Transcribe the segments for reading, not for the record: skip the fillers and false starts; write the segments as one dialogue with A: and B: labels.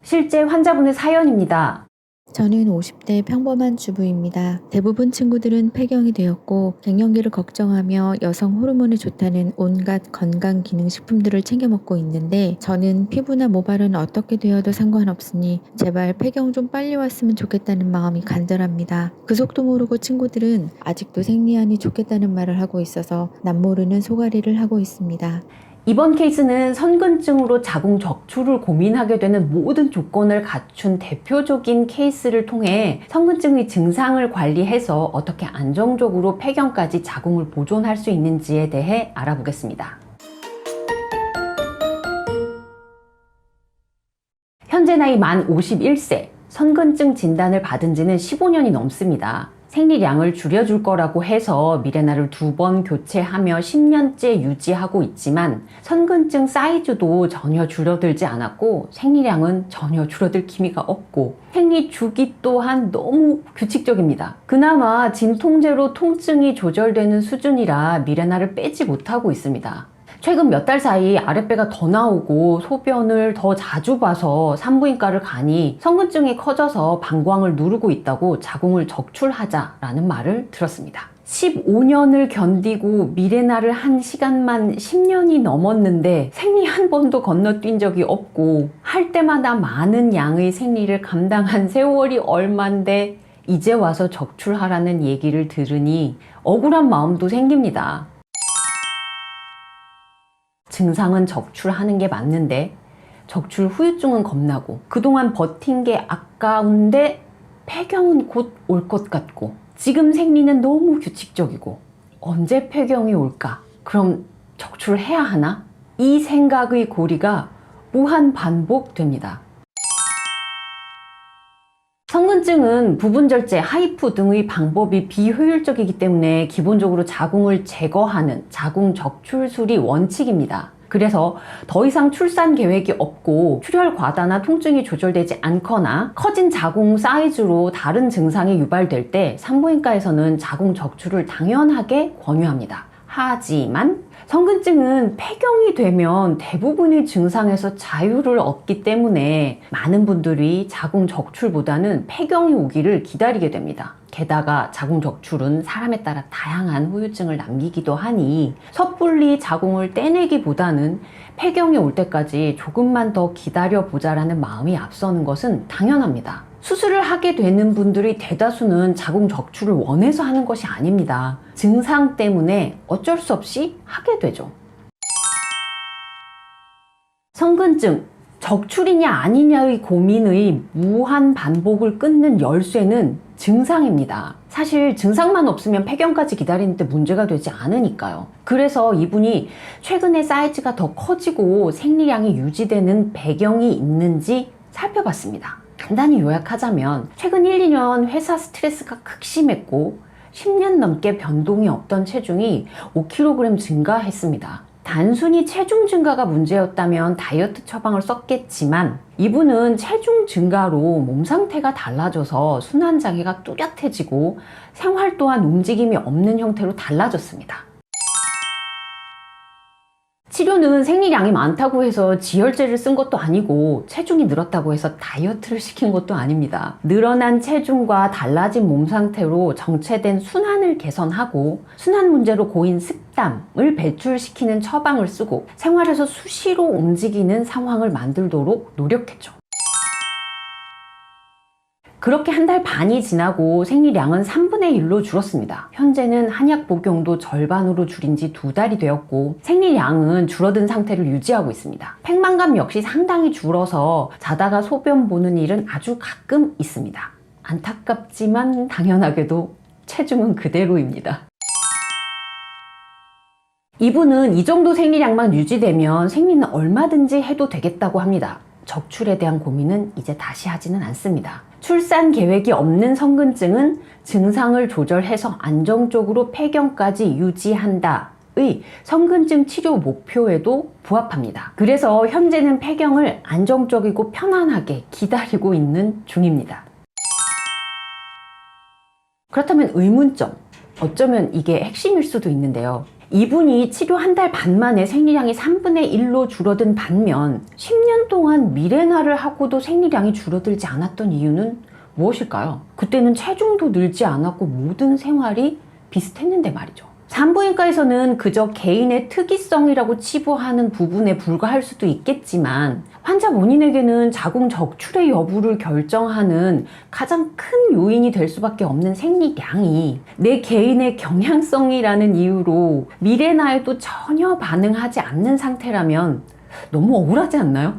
A: 실제 환자분의 사연입니다.
B: 저는 50대 평범한 주부입니다. 대부분 친구들은 폐경이 되었고 갱년기를 걱정하며 여성 호르몬에 좋다는 온갖 건강기능식품들을 챙겨 먹고 있는데 저는 피부나 모발은 어떻게 되어도 상관없으니 제발 폐경 좀 빨리 왔으면 좋겠다는 마음이 간절합니다. 그 속도 모르고 친구들은 아직도 생리하니 좋겠다는 말을 하고 있어서 남모르는 소가리를 하고 있습니다.
A: 이번 케이스는 선근증으로 자궁 적출을 고민하게 되는 모든 조건을 갖춘 대표적인 케이스를 통해 선근증의 증상을 관리해서 어떻게 안정적으로 폐경까지 자궁을 보존할 수 있는지에 대해 알아보겠습니다. 현재 나이 만 51세, 선근증 진단을 받은 지는 15년이 넘습니다. 생리량을 줄여줄 거라고 해서 미레나를 2번 교체하며 10년째 유지하고 있지만 선근증 사이즈도 전혀 줄어들지 않았고 생리량은 전혀 줄어들 기미가 없고 생리 주기 또한 너무 규칙적입니다. 그나마 진통제로 통증이 조절되는 수준이라 미레나를 빼지 못하고 있습니다. 최근 몇 달 사이 아랫배가 더 나오고 소변을 더 자주 봐서 산부인과를 가니 선근증이 커져서 방광을 누르고 있다고 자궁을 적출하자라는 말을 들었습니다. 15년을 견디고 미레나를 한 시간만 10년이 넘었는데 생리 한 번도 건너뛴 적이 없고 할 때마다 많은 양의 생리를 감당한 세월이 얼만데 이제 와서 적출하라는 얘기를 들으니 억울한 마음도 생깁니다. 증상은 적출하는 게 맞는데 적출 후유증은 겁나고 그동안 버틴 게 아까운데 폐경은 곧 올 것 같고 지금 생리는 너무 규칙적이고 언제 폐경이 올까? 그럼 적출해야 하나? 이 생각의 고리가 무한 반복됩니다. 선근증은 부분절제, 하이프 등의 방법이 비효율적이기 때문에 기본적으로 자궁을 제거하는 자궁 적출술이 원칙입니다. 그래서 더 이상 출산 계획이 없고 출혈 과다나 통증이 조절되지 않거나 커진 자궁 사이즈로 다른 증상이 유발될 때 산부인과에서는 자궁 적출을 당연하게 권유합니다. 하지만 선근증은 폐경이 되면 대부분의 증상에서 자유를 얻기 때문에 많은 분들이 자궁 적출보다는 폐경이 오기를 기다리게 됩니다. 게다가 자궁 적출은 사람에 따라 다양한 후유증을 남기기도 하니 섣불리 자궁을 떼내기보다는 폐경이 올 때까지 조금만 더 기다려보자라는 마음이 앞서는 것은 당연합니다. 수술을 하게 되는 분들의 대다수는 자궁 적출을 원해서 하는 것이 아닙니다. 증상 때문에 어쩔 수 없이 하게 되죠. 선근증, 적출이냐 아니냐의 고민의 무한 반복을 끊는 열쇠는 증상입니다. 사실 증상만 없으면 폐경까지 기다리는데 문제가 되지 않으니까요. 그래서 이분이 최근에 사이즈가 더 커지고 생리량이 유지되는 배경이 있는지 살펴봤습니다. 간단히 요약하자면 최근 1, 2년 회사 스트레스가 극심했고 10년 넘게 변동이 없던 체중이 5kg 증가했습니다. 단순히 체중 증가가 문제였다면 다이어트 처방을 썼겠지만 이분은 체중 증가로 몸 상태가 달라져서 순환장애가 뚜렷해지고 생활 또한 움직임이 없는 형태로 달라졌습니다. 치료는 생리량이 많다고 해서 지혈제를 쓴 것도 아니고 체중이 늘었다고 해서 다이어트를 시킨 것도 아닙니다. 늘어난 체중과 달라진 몸 상태로 정체된 순환을 개선하고 순환 문제로 고인 습담을 배출시키는 처방을 쓰고 생활에서 수시로 움직이는 상황을 만들도록 노력했죠. 그렇게 한 달 반이 지나고 생리량은 3분의 1로 줄었습니다. 현재는 한약 복용도 절반으로 줄인 지 2달이 되었고 생리량은 줄어든 상태를 유지하고 있습니다. 팽만감 역시 상당히 줄어서 자다가 소변 보는 일은 아주 가끔 있습니다. 안타깝지만 당연하게도 체중은 그대로입니다. 이분은 이 정도 생리량만 유지되면 생리는 얼마든지 해도 되겠다고 합니다. 적출에 대한 고민은 이제 다시 하지는 않습니다. 출산 계획이 없는 선근증은 증상을 조절해서 안정적으로 폐경까지 유지한다의 선근증 치료 목표에도 부합합니다. 그래서 현재는 폐경을 안정적이고 편안하게 기다리고 있는 중입니다. 그렇다면 의문점, 어쩌면 이게 핵심일 수도 있는데요. 이분이 치료 한 달 반 만에 생리량이 3분의 1로 줄어든 반면 10년 동안 미레나를 하고도 생리량이 줄어들지 않았던 이유는 무엇일까요? 그때는 체중도 늘지 않았고 모든 생활이 비슷했는데 말이죠. 산부인과에서는 그저 개인의 특이성이라고 치부하는 부분에 불과할 수도 있겠지만 환자 본인에게는 자궁 적출의 여부를 결정하는 가장 큰 요인이 될 수밖에 없는 생리량이 내 개인의 경향성이라는 이유로 미레나에도 전혀 반응하지 않는 상태라면 너무 억울하지 않나요?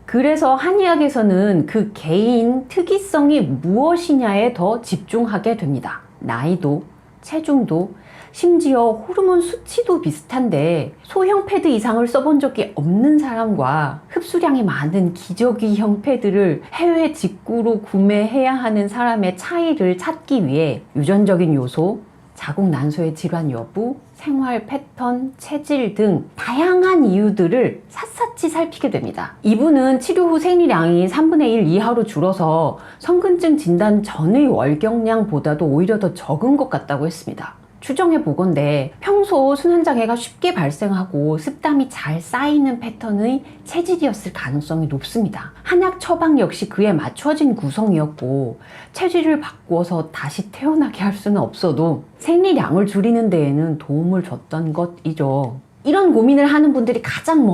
A: 그래서 한의학에서는 그 개인 특이성이 무엇이냐에 더 집중하게 됩니다. 나이도, 체중도, 심지어 호르몬 수치도 비슷한데 소형 패드 이상을 써본 적이 없는 사람과 흡수량이 많은 기저귀형 패드를 해외 직구로 구매해야 하는 사람의 차이를 찾기 위해 유전적인 요소, 자궁 난소의 질환 여부, 생활 패턴, 체질 등 다양한 이유들을 샅샅이 살피게 됩니다. 이분은 치료 후 생리량이 3분의 1 이하로 줄어서 성근증 진단 전의 월경량보다도 오히려 더 적은 것 같다고 했습니다. 추정해 보건대 평소 수면장애가 쉽게 발생하고 습담이 잘 쌓이는 패턴의 체질이었을 가능성이 높습니다. 한약 처방 역시 그에 맞춰진 구성이었고 체질을 바꾸어서 다시 태어나게 할 수는 없어도 생리량을 줄이는 데에는 도움을 줬던 것이죠. 이런 고민을 하는 분들이 가장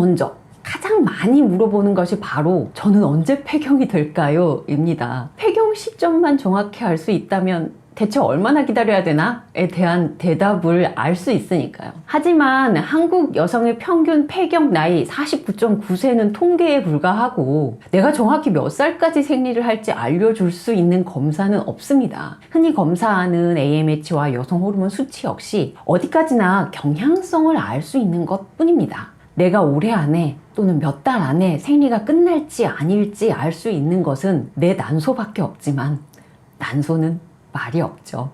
A: 많이 물어보는 것이 바로 저는 언제 폐경이 될까요? 입니다. 폐경 시점만 정확히 알 수 있다면 대체 얼마나 기다려야 되나?에 대한 대답을 알 수 있으니까요. 하지만 한국 여성의 평균 폐경 나이 49.9세는 통계에 불과하고 내가 정확히 몇 살까지 생리를 할지 알려줄 수 있는 검사는 없습니다. 흔히 검사하는 AMH와 여성 호르몬 수치 역시 어디까지나 경향성을 알 수 있는 것 뿐입니다. 내가 올해 안에 또는 몇 달 안에 생리가 끝날지 아닐지 알 수 있는 것은 내 난소밖에 없지만 난소는 말이 없죠.